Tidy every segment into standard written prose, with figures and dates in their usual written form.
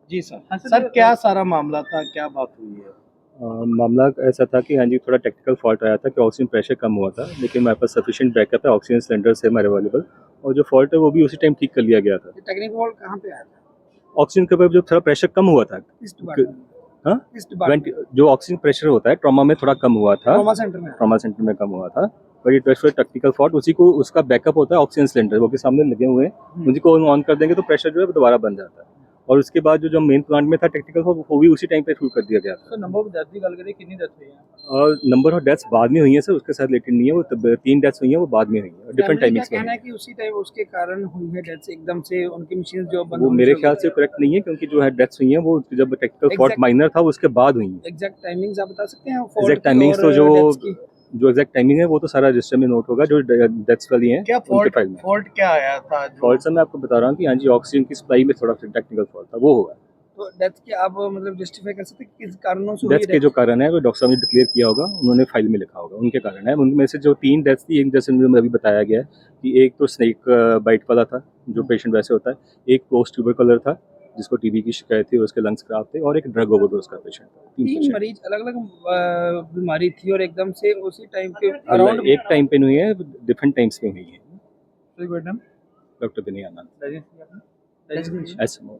जी sir. हाँ sir, क्या सारा मामला था, क्या बात हुई है? मामला ऐसा था कि हाँ जी, थोड़ा टेक्निकल फॉल्ट आया था कि ऑक्सीजन प्रेशर कम हुआ था, लेकिन हमारे पास सफिशिएंट बैकअप है, ऑक्सीजन सिलेंडर्स है हमारे अवेलेबल, और जो फॉल्ट है वो भी उसी टाइम ठीक कर लिया गया था। टेक्निकल फॉल्ट कहाँ पे आया था? ऑक्सीजन के ऊपर जो थोड़ा प्रेशर कम हुआ था, किस डिपार्टमेंट में? हाँ, किस डिपार्टमेंट? जो ऑक्सीजन प्रेशर होता है ट्रॉमा में थोड़ा कम हुआ था, ट्रॉमा सेंटर में? ट्रॉमा सेंटर में कम हुआ था, but it was technical fault. उसी को उसका बैकअप होता है ऑक्सीजन सिलेंडर, वो के सामने लगे हुए हैं, उसी को ऑन कर देंगे तो प्रेशर जो है वो दोबारा बन जाता है। और उसके बाद जो मेन प्लांट में था टेक्निकल फॉल्ट, वो भी उसी टाइम पे शुरू कर दिया गया था। सर नंबर ऑफ डेथ की गल करें, कितनी डेथ हुई है? और नंबर ऑफ डेथ्स बाद में हुई है सर, उसके साथ रिलेटेड नहीं है, वो 3 डेथ्स हुई हैं, वो बाद में हुई है, डिफरेंट टाइमिंग्स में। कहना है कि उसी टाइम उसके कारण हुई है डेथ, एकदम से उनकी मशीन जो बंद वो होनी मेरे शुरू ख्याल हो से गई। करेक्ट नहीं है, क्योंकि जो है डेथ्स हुई हैं वो जब टेक्निकल फॉल्ट Exact- माइनर था उसके बाद हुई है। एग्जैक्ट टाइमिंग्स आप बता सकते हैं एग्जैक्ट टाइमिंग्स तो जो एग्जैक्ट टाइमिंग है वो तो सारा रजिस्टर में नोट होगा, जो डेथ्स वाली हैं क्या उनके फॉल्ट फाइल में। फॉल्ट क्या आया था फॉल्ट सर मैं आपको बता रहा हूँ कि हाँ जी, ऑक्सीजन की सप्लाई में थोड़ा टेक्निकल फॉल्ट था, वो हुआ। तो डेथ की आप मतलब जस्टिफाई कर सकते हैं कि किस कारणों से हुई डेथ के जो कारण है वो डॉक्टर साहब ने डिक्लेयर किया होगा, उन्होंने फाइल में लिखा होगा, उनके कारण है। उनमें से जो 3 डेथ्स थी, एक जैसे मुझे अभी बताया गया है कि एक तो स्नेक बाइट वाला था, जो पेशेंट वैसे होता है, एक पोस्ट ट्यूबरकुलर था जिसको टीबी की शिकायत थी, उसके लंग्स खराब थे, और एक ड्रग ओवरडोज का पेशेंट था। 3 तीन पेशेंट मरीज अलग अलग बीमारी थी और एकदम से उसी टाइम पे अराउंड एक टाइम पे नहीं है, डिफरेंट टाइम्स में हुई है। डॉक्टर विनय आनंद, एसएमओ।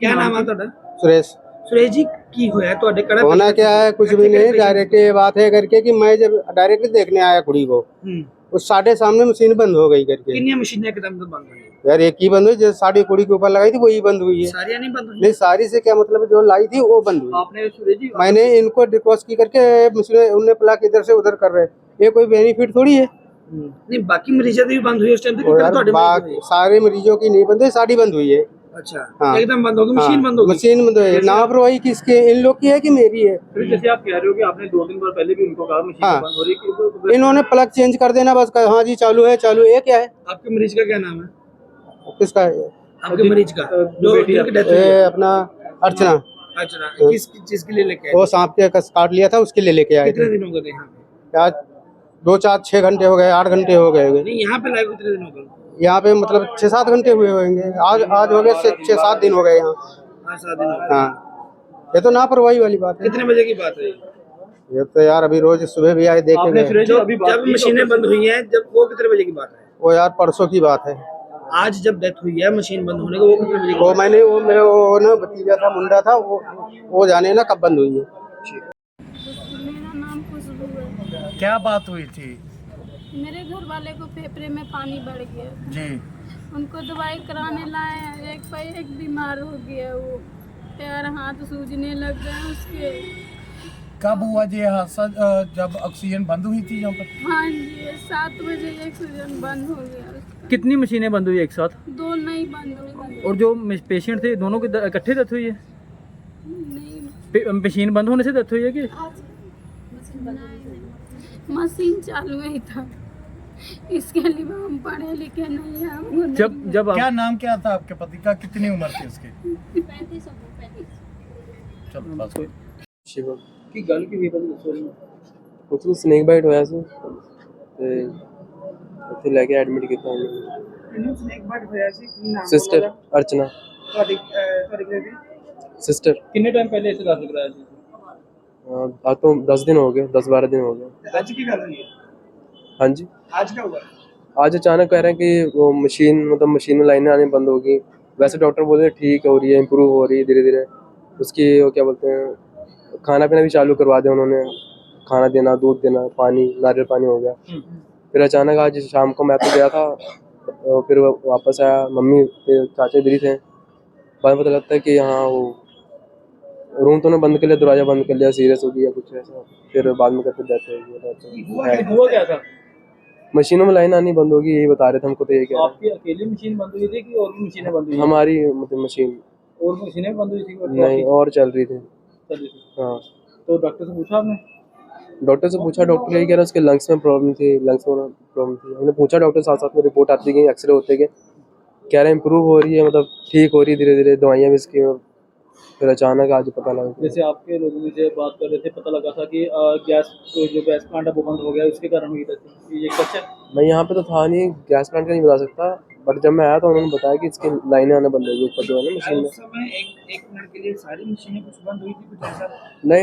क्या नाम है ਤੁਹਾਡਾ? सुरेश। सुरेश जी की होया ਤੁਹਾਡੇ ਕਿਹੜਾ होना क्या है, कुछ भी नहीं, डायरेक्ट ये बात है करके कि मैं जब डायरेक्ट देखने आया कुड़ी को, उस साढ़े सामने मशीन बंद हो गई करके। कितनी मशीनें एकदम से बंद हुई? यार एक ही बंद हुई, जो साड़ी कुड़ी के ऊपर लगाई थी वही बंद हुई है। सारी नहीं बंद हुई? नहीं, सारी से क्या मतलब, जो लाई थी वो बंद हुई। आपने सुरेश जी मैंने इनको रिक्वेस्ट की करके मशीन उन्हें प्लग इधर से उधर कर रहे, ये कोई बेनिफिट थोड़ी है। नहीं, बाकी मरीजों की भी बंद हुई उस टाइम पे? और यार सारे मरीजों की नहीं बंद हुई, साड़ी बंद हुई है। अच्छा, हाँ। एकदम बंद होगी, मशीन बंद होगी? मशीन बंद हुई है। लापरवाही किसकी, इन लोग की है कि मेरी है? फिर जैसे आप कह रहे हो कि आपने 2 दिन पहले भी उनको कहा मशीन हाँ। बंद हो रही है, तो इन्होंने प्लग चेंज कर देना बस, हाँ जी चालू है, चालू है। क्या है? आपके मरीज का क्या नाम है? किसका है? आपके मरीज का जो जिनकी डेथ हुई है? अपना अर्चना। अच्छा, किस चीज के लिए लेके आए? वो सांप के कस काट लिया था, उसके लिए लेके आए कितने थे। दिन हो गए यहाँ पे? आज 2 4 6 घंटे हो गए, 8 घंटे हो गए। नहीं, यहाँ पे लाइव कितने दिन हो गए? यहाँ पे मतलब 6 7 घंटे हुए होंगे। आज हो गए 6 7 दिन हो गए यहाँ। 7 दिन हो गए। हाँ, ये तो लापरवाही वाली बात है। कितने बजे की बात है ये तो यार अभी रोज सुबह भी आए देखे गए। जब मशीनें बंद हुई हैं, जब वो कितने बजे की बात है? वो यार परसों की बात है। आज जब डेथ हुई है मशीन बंद होने का, वो कितने बजे की वो बात है? मैंने वो मेरे वो ना भतीजा था, मुंडा था, वो जाने ना कब बंद हुई है। मेरा नाम खुशबू है। क्या बात हुई थी? मेरे घर वाले को फेफड़े में पानी बढ़ गया था। जी। उनको दवाई कराने लाए, एक बीमार हो गया, वो पैर हाथ सूजने लग गए उसके। कब हुआ जी हादसा? जब ऑक्सीजन बंद हुई थी यहाँ पर? हाँ जी, 7 बजे ऑक्सीजन बंद हो गया उसका। कितनी मशीनें बंद हुई एक साथ? 2 नहीं बंद हुई। और जो पेशेंट थे दोनों की इकट्ठे डेथ हुई है? नहीं, मशीन बंद होने से डेथ हुई है कि मशीन चालू ही था। इसके लिए हम पढ़े लिखे नहीं हैं, हमको नहीं। जब क्या नाम क्या था आपके पति का? कितनी उम्र थी उसकी? 35। चलो बस कोई शिवम की गल की भी पता ਕੁਝ ਸਨੇਕ ਬਾਈਟ ਹੋਇਆ ਸੀ ਤੇ ਉੱਥੇ ਲੈ ਕੇ ਐਡਮਿਟ ਕੀਤਾ ਉਹਨੂੰ। ਇਹਨੂੰ ਸਨੇਕ ਬਾਈਟ ਹੋਇਆ ਸੀ, ਕੀ ਨਾਮ ਸਿਸਟਰ ਅਰਚਨਾ, ਤੁਹਾਡੀ ਦੀ ਸਿਸਟਰ। कितने टाइम पहले इसे दाखिल कराया था? आज तो 10 दिन हो गए, 10 12 दिन हो गए। आज की गल हुई है? हाँ जी, आज क्या हुआ? आज अचानक कह रहे हैं कि वो मशीन में लाइनें आनी बंद होगी। वैसे डॉक्टर बोल रहे हैं ठीक हो रही है, इम्प्रूव हो रही है धीरे धीरे। उसकी वो क्या बोलते हैं, खाना पीना भी चालू करवा दिया उन्होंने, खाना देना, दूध देना, पानी, नारियल पानी हो गया। फिर अचानक आज शाम को मैं तो गया था, फिर वापस आया, मम्मी फिर चाचा इधर ही थे। बाद में पता लगता है कि हाँ वो रूम तो उन्होंने बंद कर लिया, दरवाजा बंद कर लिया, सीरियस हो गया कुछ ऐसा। फिर बाद में कहते डेथ हो गई। हुआ क्या था? मशीनों में लाइन आनी बंद होगी, यही बता रहे थे हमको। तो यही कह रहे आपकी अकेली मशीन बंद हुई थी कि और भी मशीनें बंद हुई? हैं हमारी मतलब मशीन और भी मशीनें बंद हुई थी? नहीं, और चल रही थी। चल रही थी। हाँ, तो डॉक्टर से पूछा आपने? डॉक्टर से पूछा, डॉक्टर यही कह रहा है उसके लंग्स में प्रॉब्लम थी, लंग्स में प्रॉब्लम थी। हमने पूछा डॉक्टर, साथ साथ में रिपोर्ट आती गई, एक्सरे होते गए, कह रहे हैं इम्प्रूव हो रही है, मतलब ठीक हो रही है धीरे धीरे, दवाइयाँ भी इसकी। फिर अचानक आज पता लगा। जैसे आपके लोगों से बात कर रहे थे, पता लगा था कि जो गैस प्लांट है वो बंद हो गया, उसके कारण हुई थी। ये सच है? मैं यहाँ पे तो था नहीं, गैस प्लांट का नहीं बता सकता, बट जब मैं आया तो उन्होंने बताया कि इसकी लाइनें आना बंद हो गई ऊपर जो है ना मशीन में। उस समय एक मिनट के लिए सारी मशीनें कुछ बंद हुई थी, कुछ ऐसा? नहीं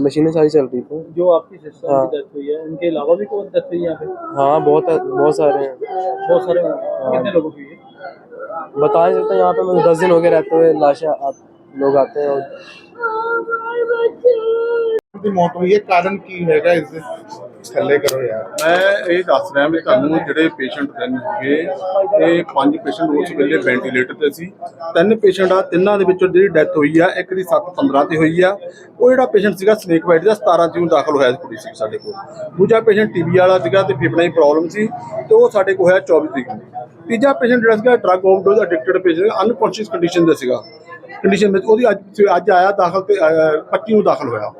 मशीनें सारी चल रही थी। जो आपकी सिस्टर हाँ। की डेथ हुई है उनके अलावा भी कोई डेथ हुई है यहाँ पे? हाँ बहुत सारे हैं। बहुत सारे कितने लोगों की हुई है? बता नहीं सकता, यहाँ पे मतलब 10 दिन हो गए रहते हुए लाशें लोग आते हैं और ਦੀ ਮੌਤ ਹੋਈ ਹੈ, ਕਾਰਨ ਕੀ ਹੈਗਾ ਇਸ ਦੇ? ਥੱਲੇ ਕਰੋ ਯਾਰ। ਮੈਂ ਇਹ ਦੱਸ ਰਿਹਾ ਵੀ ਤੁਹਾਨੂੰ ਜਿਹੜੇ ਪੇਸ਼ੈਂਟ ਤਿੰਨ ਸੀਗੇ, ਇਹ 5 ਪੇਸ਼ੈਂਟ ਉਸ ਵੇਲੇ ਵੈਂਟੀਲੇਟਰ ਤੇ ਸੀ। 3 ਪੇਸ਼ੈਂਟ ਆ, ਤਿੰਨਾਂ ਦੇ ਵਿੱਚੋਂ ਜਿਹੜੀ ਡੈਥ ਹੋਈ ਆ, ਇੱਕ ਦੀ 7/15 ਤੇ ਹੋਈ ਆ। ਉਹ ਜਿਹੜਾ ਪੇਸ਼ੈਂਟ ਸੀਗਾ ਸਨੇਕ ਬਾਈਟ ਦਾ 17 ਜੂਨ ਦਾਖਲ ਹੋਇਆ ਕੁੜੀ ਸੀ ਸਾਡੇ ਕੋਲ। ਦੂਜਾ ਪੇਸ਼ੈਂਟ ਟੀਬੀ ਵਾਲਾ ਸੀਗਾ ਤੇ ਫੇਫੜਿਆਂ ਦੀ ਪ੍ਰੋਬਲਮ ਸੀ ਤੇ ਉਹ ਸਾਡੇ ਕੋਲ ਹੋਇਆ 24 ਤਰੀਕ ਨੂੰ। ਤੀਜਾ ਪੇਸ਼ੈਂਟ ਜਿਹੜਾ ਸੀਗਾ drug overdose addicted patient, unconscious condition ਦਾ ਸੀਗਾ। ਕੰਡੀਸ਼ਨ ਵਿੱਚ ਉਹਦੀ ਅੱਜ ਆਇਆ ਦਾਖਲ ਤੇ 25 ਨੂੰ ਦਾਖਲ ਹੋਇਆ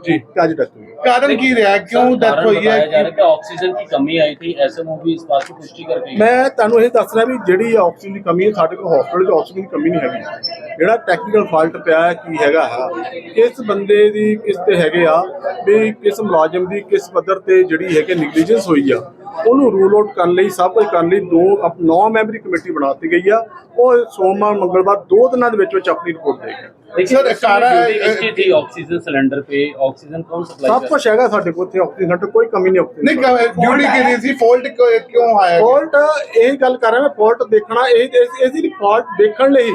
ਜੀ ਤੇ ਅੱਜ ਡੈਥ ਹੋਈ। ਕਾਰਨ ਕੀ ਰਿਹਾ, ਕਿਉਂ ਡੈਥ ਹੋਈ ਹੈ? कि ऑक्सीजन की कमी आई थी, एसएमओ भी इस बात की पुष्टि कर गई। ਮੈਂ ਤੁਹਾਨੂੰ ਇਹ ਦੱਸ ਰਿਹਾ ਵੀ ਜਿਹੜੀ ਆਕਸੀਜਨ ਦੀ ਕਮੀ ਹੈ ਸਾਡੇ ਕੋਲ ਹਸਪੀਟਲ 'ਚ ਆਕਸੀਜਨ ਦੀ ਕਮੀ ਨਹੀਂ ਹੈਗੀ। ਜਿਹੜਾ ਟੈਕਨੀਕਲ ਫਾਲਟ ਪਿਆ ਹੈ ਕੀ ਹੈਗਾ ਕਿਸ ਬੰਦੇ ਦੀ ਕਿਸ ਤੇ ਹੈਗੇ ਆ ਵੀ ਕਿਸ ਮੁਲਾਜ਼ਮ ਦੀ ਕਿਸ ਪੱਧਰ ਤੇ ਜਿਹੜੀ ਹੈਗੀ ਨੈਗਲੀਜੈਂਸ ਹੋਈ ਆ, ਉਹਨੂੰ ਰੂਲ ਆਊਟ ਕਰਨ ਲਈ ਸਭ ਕੁਝ ਕਰਨ ਲਈ 9 ਮੈਂਬਰੀ ਕਮੇਟੀ ਬਣਾ ਦਿੱਤੀ ਗਈ ਆ। ਉਹ ਸੋਮਵਾਰ ਮੰਗਲਵਾਰ 2 ਦਿਨਾਂ ਦੇ ਵਿੱਚ ਆਪਣੀ ਰਿਪੋਰਟ ਦੇਗਾ। लेकिन इसकी थी ऑक्सीजन सिलेंडर पे, ऑक्सीजन कौन सप्लाई ਸਭ ਕੁਝ ਹੈਗਾ ਸਾਡੇ ਕੋਲ ਇੱਥੇ ਆਕਸੀਜਨ ਸੈਂਟਰ, ਕੋਈ ਕਮੀ ਨਹੀਂ ਆਕਸੀਜਨ ਨਹੀਂ ਡਿਊਟੀ ਕਿਹਦੀ ਸੀ? ਫਾਲਟ ਕਿਉਂ ਆਇਆ? ਫਾਲਟ ਇਹ ਗੱਲ ਕਰ ਰਿਹਾ ਮੈਂ, ਫਾਲਟ ਦੇਖਣਾ ਇਹਦੀ ਫਾਲਟ ਦੇਖਣ ਲਈ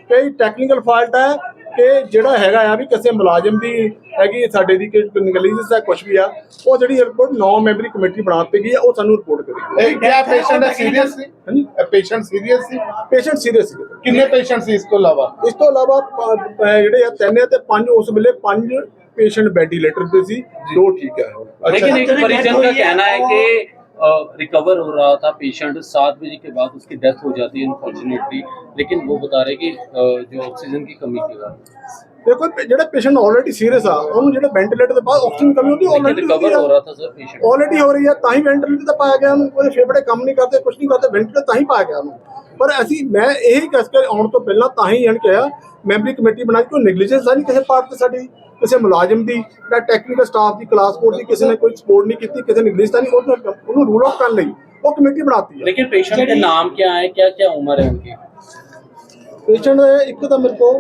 ਕਈ ਟੈਕਨੀਕਲ ਫਾਲਟ ਹੈ ਕਿ ਜਿਹੜਾ ਹੈਗਾ ਆ ਵੀ ਕਿਸੇ ਮੁਲਾਜ਼ਮ ਦੀ ਹੈਗੀ ਸਾਡੇ ਦੀ ਨੈਗਲੀਜੈਂਸ ਹੈ ਕੁਝ ਵੀ ਆ, ਉਹ ਜਿਹੜੀ ਰਿਪੋਰਟ 9 ਮੈਂਬਰੀ ਕਮੇਟੀ ਬਣਾ ਦਿੱਤੀ ਗਈ ਆ, ਉਹ ਸਾਨੂੰ ਰਿਪੋਰਟ ਕਰੇਗੀ। ਇਹ ਕਿਆ ਪੇਸ਼ੈਂਟ ਸੀਰੀਅਸ ਸੀ? ਹਾਂਜੀ ਪੇਸ਼ੈਂਟ ਸੀਰੀਅਸ ਸੀ? ਪੇਸ਼ੈਂਟ ਸੀਰੀਅਸ ਸੀ। ਕਿੰਨੇ ਪੇਸ਼ੈਂਟ ਸੀ ਇਸ ਤੋਂ ਇਲਾਵਾ? ਇਸ ਤੋਂ ਇਲਾਵਾ ਜਿਹੜੇ ਆ 3 ਤੇ 5 ਉਸ ਵੇਲੇ 5 पेशेंट वेंटिलेटर पे सी, 2 ठीक है। लेकिन एक परिजन का कहना है कि रिकवर हो रहा था पेशेंट, 7 बजे के बाद उसकी डेथ हो जाती है अनफॉर्चुनेटली, लेकिन वो बता रहे कि जो ऑक्सीजन की कमी के कारण देखो ਜਿਹੜਾ ਪੇਸ਼ੈਂਟ ਆਲਰੇਡੀ ਸੀਰੀਅਸ ਆ ਉਹਨੂੰ ਜਿਹੜਾ ਵੈਂਟੀਲੇਟਰ ਦੇ ਬਾਅਦ ਆਕਸੀਜਨ ਕਮੀ ਹੁੰਦੀ ਆਲਰੇਡੀ रिकवर हो रहा था सर पेशेंट, ਆਲਰੇਡੀ ਹੋ ਰਹੀ ਹੈ ਤਾਂ ਹੀ ਵੈਂਟੀਲੇਟਰ ਤੇ ਪਾਇਆ ਗਿਆ ਉਹਨੂੰ। ਉਹਦੇ ਫੇਫੜੇ ਕੰਮ ਨਹੀਂ ਕਰਦੇ, ਕੁਝ ਨਹੀਂ ਕਰਦੇ, ਵੈਂਟੀਲੇਟਰ ਤਾਂ ਹੀ ਪਾਇਆ ਗਿਆ ਉਹਨੂੰ। ਪਰ ਮੈਂ ਇਹੀ ਕਹਿ ਕੇ ਆਉਣ ਤੋਂ ਪਹਿਲਾਂ ਤਾਂ ਹੀ ਇਹਨ ਕਿਹਾ ਮੈਂਬਰੀ ਕਮੇਟੀ ਬਣਾਈ, ਕੋਈ ਨੈਗਲੀਜੈਂਸ ਨਹੀਂ ਕਿਸੇ ਪਾਰਟ ਤੇ ਸਾਡੀ, ਕਿਸੇ ਮੁਲਾਜ਼ਮ ਦੀ ਜਾਂ ਟੈਕਨੀਕਲ ਸਟਾਫ ਦੀ, ਕਲਾਸ ਕੋਡ ਦੀ ਕਿਸੇ ਨੇ ਕੋਈ ਸਪੋਰਟ ਨਹੀਂ ਕੀਤੀ, ਕਿਸੇ ਨੈਗਲੀਜੈਂਸ ਨਹੀਂ, ਉਹਨੂੰ ਰੂਲ ਆਊਟ ਕਰਨ ਲਈ ਉਹ ਕਮੇਟੀ ਬਣਾਤੀ ਹੈ। लेकिन पेशेंट के नाम क्या है, क्या क्या उम्र है उनकी? पेशेंट ਇੱਕ ਤਾਂ ਮੇਰੇ ਕੋਲ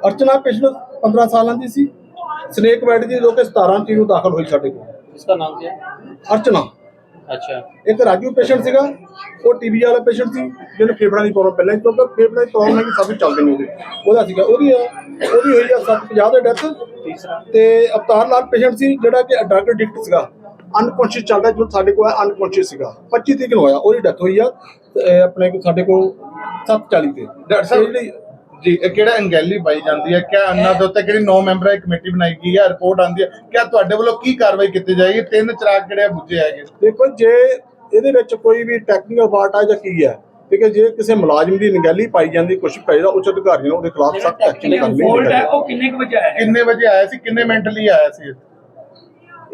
अर्चना पेशेंट 15 साल की सी, स्नेक बाइट की जो कि 17 तरीक ਨੂੰ ਦਾਖਲ ਹੋਈ ਸਾਡੇ ਕੋਲ। इसका नाम क्या है? अर्चना। अच्छा, एक राजू पेशेंट ਸੀਗਾ, ਉਹ ਟੀਬੀ ਵਾਲਾ ਪੇਸ਼ੈਂਟ ਸੀ ਜਿਹਨੂੰ ਫੇਫੜਿਆਂ ਦੀ ਪ੍ਰੋਬਲਮ ਪਹਿਲਾਂ ਹੀ, ਕਿਉਂਕਿ ਫੇਫੜਿਆਂ ਦੀ ਪ੍ਰੋਬਲਮ ਹੈ ਸਭ ਚੱਲਦੇ ਨੇ ਉਹਦਾ ਸੀਗਾ, ਉਹਦੀ ਹੋਈ ਆ 750 ਦੇ ਡੈਥ। ਤੇ ਅਵਤਾਰ ਲਾਲ ਪੇਸ਼ੈਂਟ ਸੀ ਜਿਹੜਾ ਕਿ ਡਰਗ ਐਡਿਕਟ ਸੀਗਾ, ਅਨਕੌਂਸ਼ੀਅਸ ਚੱਲਦਾ, ਜੋ ਸਾਡੇ ਕੋਲ ਅਨਕੌਂਸ਼ੀਅਸ ਸੀਗਾ, 25 ਤਰੀਕ ਨੂੰ ਹੋਇਆ, ਉਹਦੀ ਡੈਥ ਹੋਈ ਆ ਆਪਣੇ ਸਾਡੇ ਕੋਲ 7:40 ਤੇ। ਡਾਕਟਰ ਸਾਹਿਬ ਜੀ ਇਹ ਕਿਹੜਾ ਅੰਗੈਲੀ ਪਾਈ ਜਾਂਦੀ ਹੈ? ਕਿਆ ਅੰਨਾ ਦੇ ਉੱਤੇ ਕਿਹੜੀ 9 ਮੈਂਬਰਾਂ ਦੀ ਕਮੇਟੀ ਬਣਾਈ ਗਈ ਹੈ, ਰਿਪੋਰਟ ਆਉਂਦੀ ਹੈ, ਕਿਆ ਤੁਹਾਡੇ ਵੱਲੋਂ ਕੀ ਕਾਰਵਾਈ ਕੀਤੀ ਜਾਏਗੀ? 3 ਚਿਰਾਗ ਕਿਹੜੇ ਬੁੱਝੇ ਹੈਗੇ? ਦੇਖੋ ਜੇ ਇਹਦੇ ਵਿੱਚ ਕੋਈ ਵੀ ਟੈਕਨੀਕਲ ਫਾਲਟ ਆ ਜਾਂ ਕੀ ਹੈ, ਠੀਕ ਹੈ, ਜੇ ਕਿਸੇ ਮੁਲਾਜ਼ਮ ਦੀ ਨਿਗਹਿਲੀ ਪਾਈ ਜਾਂਦੀ, ਕੁਝ ਪੈ ਉੱਚ ਅਧਿਕਾਰੀਆਂ ਨੂੰ ਉਹਦੇ ਖਿਲਾਫ ਸਖਤ ਐਕਸ਼ਨ ਕਰਨੀ ਹੈ। ਉਹ ਕਿੰਨੇ ਵਜੇ ਆਇਆ? ਕਿੰਨੇ ਵਜੇ ਆਇਆ ਸੀ, ਕਿੰਨੇ ਮੈਂਟਲੀ ਆਇਆ ਸੀ?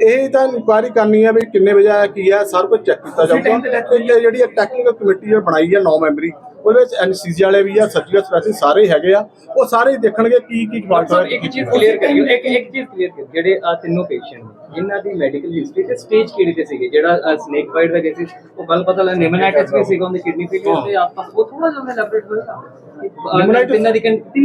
ਇਹ ਤਾਂ ਇਨਕੁਆਇਰੀ ਕਰਨੀ ਹੈ ਵੀ ਕਿੰਨੇ ਵਜੇ ਆਇਆ, ਕੀ ਹੈ, ਸਾਰਾ ਕੁਝ ਚੈੱਕ ਕੀਤਾ ਜਾਊਗਾ। ਤੇ ਜਿਹੜੀ ਟੈਕਨੀਕਲ ਕਮੇਟੀ ਬਣਾਈ ਹੈ 9 ਮੈਂਬਰੀ, ਉਹਦੇ ਵਿੱਚ ਐਨਸੀਸੀ ਵਾਲੇ ਵੀ ਆ, ਸਰਜੀਕਲ ਸਪੈਸ਼ਲਿਸਟ ਸਾਰੇ ਹੈਗੇ ਆ, ਉਹ ਸਾਰੇ ਦੇਖਣਗੇ ਕੀ ਫਾਲਟ ਹੋਇਆ। ਇੱਕ ਚੀਜ਼ ਕਲੀਅਰ ਕਰਿਓ, ਇੱਕ ਚੀਜ਼ ਕਲੀਅਰ ਕਰਿਓ, ਜਿਹੜੇ ਆ ਤਿੰਨੋਂ ਪੇਸ਼ੈਂਟ ਨੇ ਇਹਨਾਂ ਦੀ ਮੈਡੀਕਲ ਹਿਸਟਰੀ ਤੇ ਸਟੇਜ ਕਿਹੜੀ ਤੇ ਸੀਗੇ? ਜਿਹੜਾ ਸਨੇਕ ਬਾਈਟ ਦਾ ਕੇਸ ਸੀ ਉਹ ਕੱਲ ਪਤਾ ਲੱਗਾ ਨਿਮੋਨਾਈਟਿਸ ਵੀ ਸੀਗਾ, ਉਹਦੀ ਕਿਡਨੀ ਫੇਲਿਅਰ ਤੇ ਆਸ-ਪਾਸ, ਉਹ ਥੋੜਾ ਜਿਹਾ ਇਲੈਬੋਰੇਟ ਹੋਇਆ ਤਿੰਨਾਂ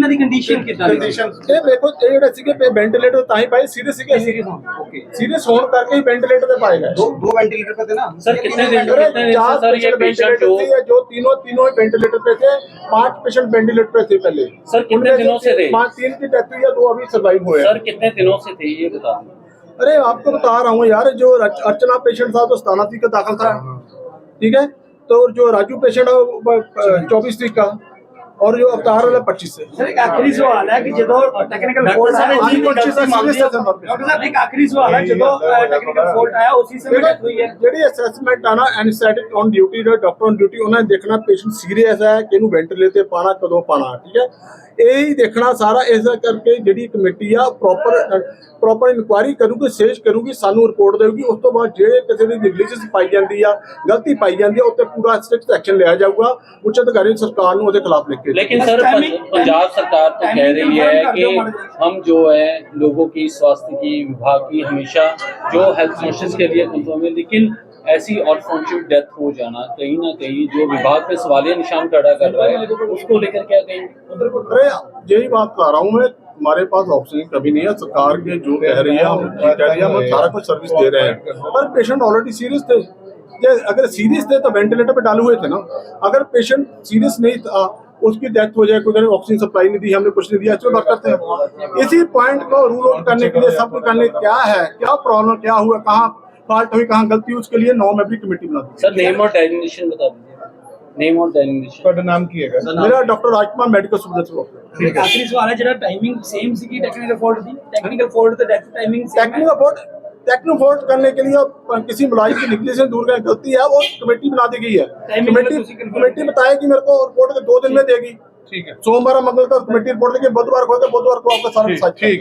ਦੀ ਕੰਡੀਸ਼ਨ ਕਿੱਦਾਂ ਦੀ? ਇਹ ਦੇਖੋ ਇਹ ਜਿਹੜੇ ਸੀਗੇ ਵੈਂਟੀਲੇਟਰ ਤਾਂ ਹੀ ਪਾਏ, ਸੀਰੀਅਸ ਸੀਗੇ, ਸੀਰੀਅਸ ਹੋਣ ਕਰਕੇ ਹੀ ਵੈਂਟੀਲੇਟਰ ਤੇ ਪਾਏ ਗਏ। 2 वेंटिलेटर पे थे ना सर कितने दिन से सर ये पेशेंट जो तीनों वेंटिलेटर पे थे, 5 पेशेंट वेंटिलेटर पे थे पहले। सर कितने दिनों से थे? 3 की डेथ हुई है, 2 अभी सर्वाइव हुए। सर कितने दिनों से थे ये बता दो। अरे आपको बता रहा हूँ यार, जो अर्चना पेशेंट था तो 17 तरीक का दाखिल था, ठीक है, तो जो राजू पेशेंट है 24 तरीक का, और जो अवतार वाला 25 से। सर एक आखिरी सवाल है कि जो टेक्निकल फॉल्ट आया डॉक्टर साहब, एक आखिरी सवाल है, जो टेक्निकल फॉल्ट आया उसी समय डेथ हुई है। ਜਿਹੜੀ ਅਸੈਸਮੈਂਟ ਆ ਨਾ ਐਨਸਥੈਟਿਕ ਔਨ ਡਿਊਟੀ ਦਾ ਡਾਕਟਰ ਔਨ ਡਿਊਟੀ, ਉਹਨਾਂ ਨੇ ਦੇਖਣਾ ਪੇਸ਼ੈਂਟ ਸੀਰੀਅਸ ਹੈ ਕਿ ਇਹਨੂੰ ਵੈਂਟੀਲੇਟਰ ਤੇ ਪਾਣਾ, ਕਦੋਂ ਪਾਣਾ, ਠੀਕ ਹੈ, ਇਹ ਹੀ ਦੇਖਣਾ ਸਾਰਾ। ਇਸ ਕਰਕੇ ਜਿਹੜੀ ਕਮੇਟੀ ਆ ਪ੍ਰੋਪਰ ਇਨਕੁਆਇਰੀ ਕਰੂਗੀ, ਸੇਜ ਕਰੂਗੀ, ਸਾਨੂੰ ਰਿਪੋਰਟ ਦੇਊਗੀ। ਉਸ ਤੋਂ ਬਾਅਦ ਜਿਹੜੇ ਕਿਸੇ ਦੀ ਨੈਗਲੀਜੈਂਸ ਪਾਈ ਜਾਂਦੀ ਆ, ਗਲਤੀ ਪਾਈ ਜਾਂਦੀ ਆ, ਉੱਤੇ ਪੂਰਾ ਸਟ੍ਰਿਕਟ ਐਕਸ਼ਨ ਲਿਆ ਜਾਊਗਾ। ਉੱਚ ਅਧਿਕਾਰੀ ਸਰਕਾਰ ਨੂੰ ਉਹਦੇ ਖਿਲਾਫ ਲਿਖ ਕੇ। लेकिन सर पंजाब सरकार तो कह रही है कि हम जो है लोगों की स्वास्थ्य की विभाग की हमेशा जो हेल्थ कॉन्शियस के लिए कंफर्म है, लेकिन ऐसी अनफॉर्चुनेट डेथ हो जाना कहीं ना कहीं जो विभाग पे सवालिया निशान खड़ा कर रहा है, उसको लेकर क्या कहेंगे? अरे यही बात कर रहा हूँ मैं, हमारे पास ऑक्सीजन कभी नहीं है। सरकार के जो कह रही है हम ठीक कह रही है, हम सारा कुछ सर्विस दे रहे हैं, पर पेशेंट ऑलरेडी सीरियस थे। ये अगर सीरियस थे तो वेंटिलेटर पे डाले हुए थे ना। अगर पेशेंट सीरियस नहीं था, उसकी डेथ हो जाए, कोई ऑक्सीजन सप्लाई नहीं दी, हमने कुछ नहीं दिया, इसमें बात करते हैं। इसी पॉइंट को रूल आउट करने के लिए, सब कुछ करने क्या है, क्या प्रॉब्लम, क्या हुआ, कहाँ फॉल्ट हुई, कहाँ गलती हुई, उसके लिए 9 मेंबरी कमेटी बना दी। सर नेम और डेजिग्नेशन बता दीजिए, नेम और डेजिग्नेशन। ਤੁਹਾਡਾ ਨਾਮ ਕੀ ਹੈਗਾ? मेरा डॉक्टर राजकुमार मेडिकल सुपरवाइजर। एक आखिरी सवाल है, जरा टाइमिंग सेम सी की टेक्निकल फॉल्ट थी, टेक्निकल फॉल्ट तो डेथ टाइमिंग टेक्निकल फॉल्ट करने के लिए किसी मुलाजिम की निगलेंस दूर का गलती है, वो कमेटी बना दी गई है। कमेटी बताएगी मेरे को, रिपोर्ट के 2 दिन में देगी। ठीक है, सोमवार मंगल का कमेटी रिपोर्ट देगी, बुधवार को आपका सारा ठीक।